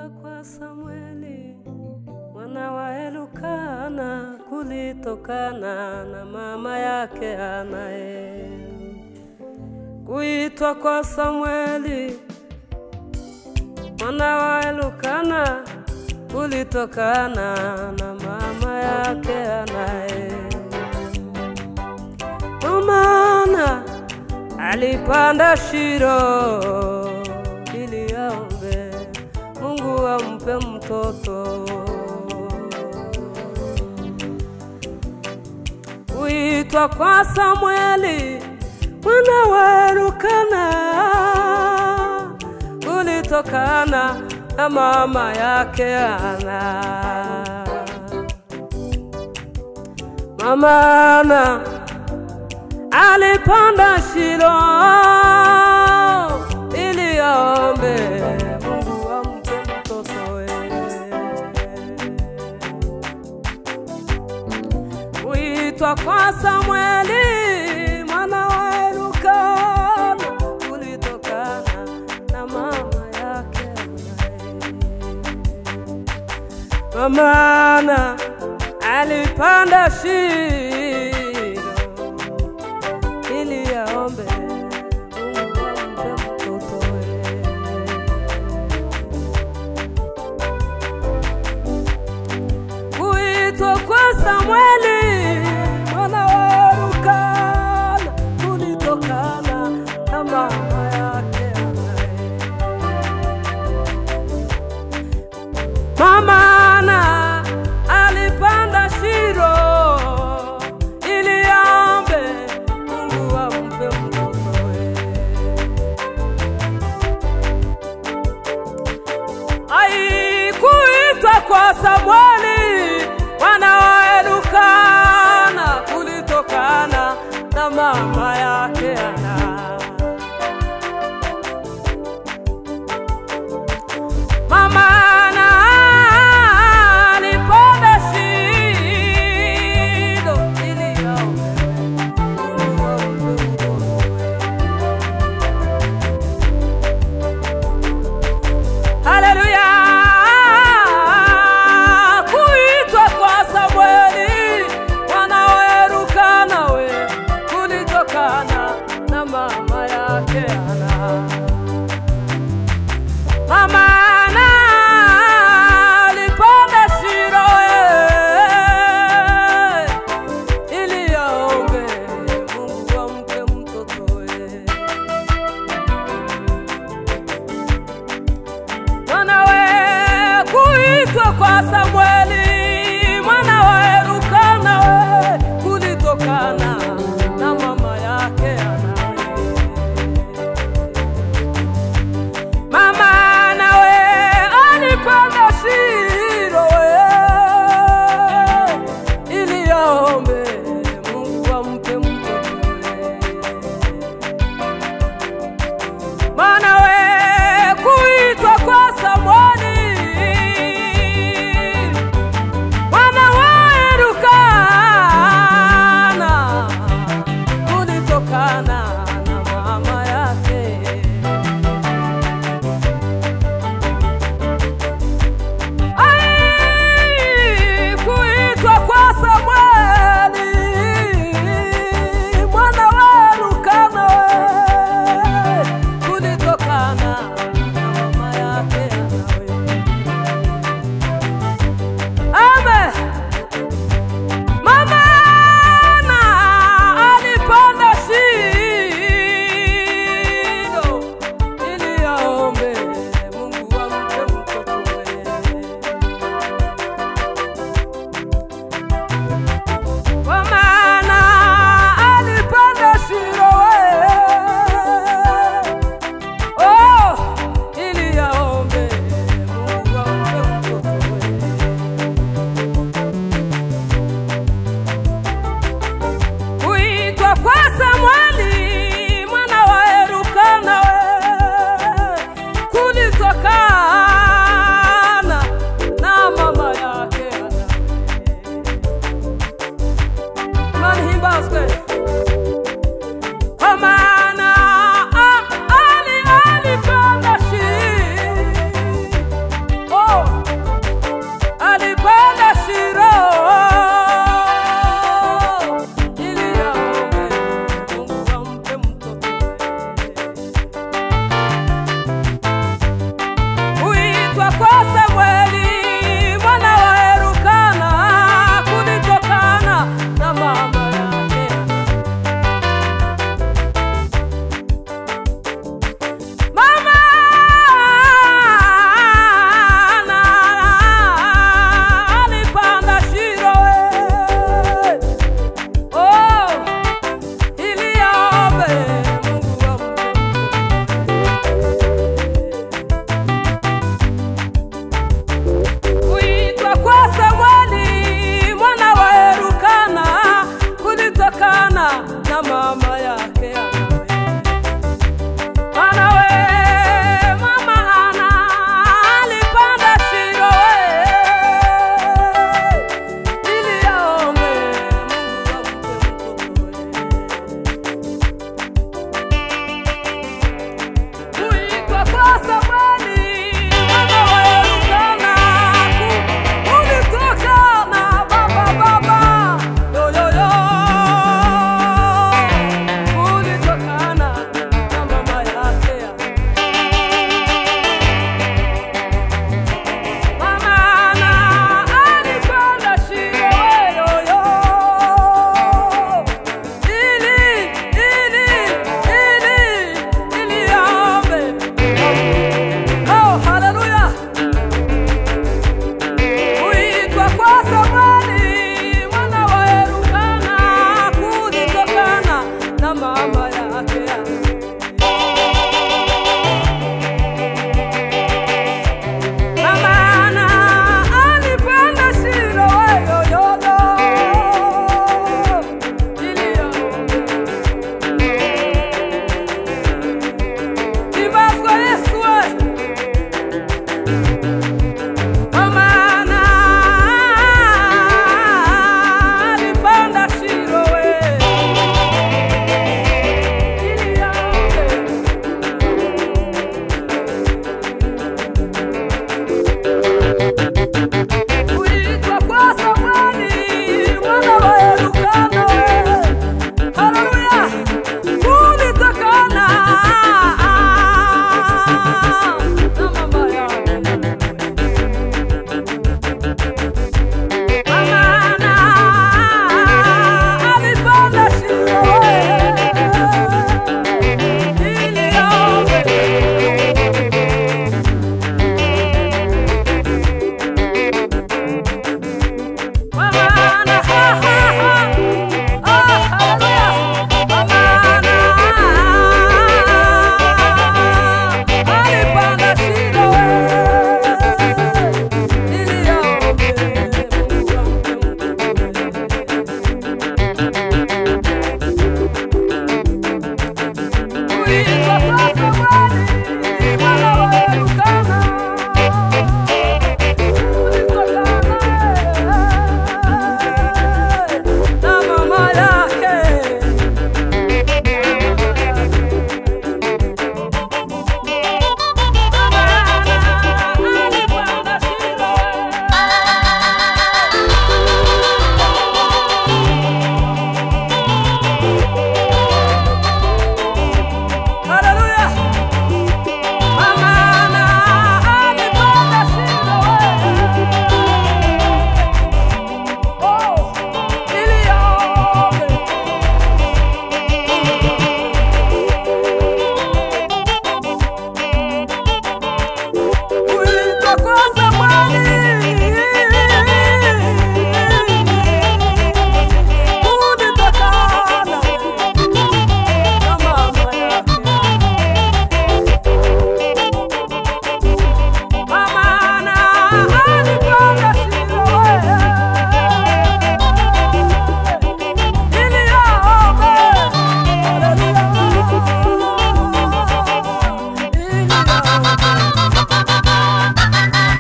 Kuitwa kwa Samueli mwana wa Elukana kulitokana na mama yake Anae. Kuitwa kwa Samueli mwana wa Elukana kulitokana na mama yake Anae. Maana alipanda Shilo ili aombe Mungu ampe mtoto. Kuitwa kwa Samueli mwana wa Elukana kulitokana na mama yake Ana. Maana alipanda Shilo ili aombe Mungu ampe mtoto. Kuitwa kwa Samueli mwana wa Elukana kulitokana na mama yake Anae. Maana alipanda Shilo ili aombe Mungu ampe mtoto. Kuitwa kwa Samueli mwana wa Elukana kulitokana na mama yake Anae. Maana alipanda Shilo ili aombe Mungu ampe mtoto. Kuitwa kwa Samueli mwana wa Elukana kulitokana na mama yake Ana. Maana alipanda Shilo ili aombe Mungu ampe mtoto. Haleluya. Kuitwa kwa Samueli mwana wa Elukana kulitokana na mama yake Ana. Maana alipanda Shilo ili aombe Mungu ampe mtoto. Kuitwa kwa Samueli mwana wa Elukana kulitokana na mama yake Anae. Maana alipanda Shilo ili aombe Mungu ampe mtoto. Maana kuitwa kwa Samueli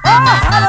Oh,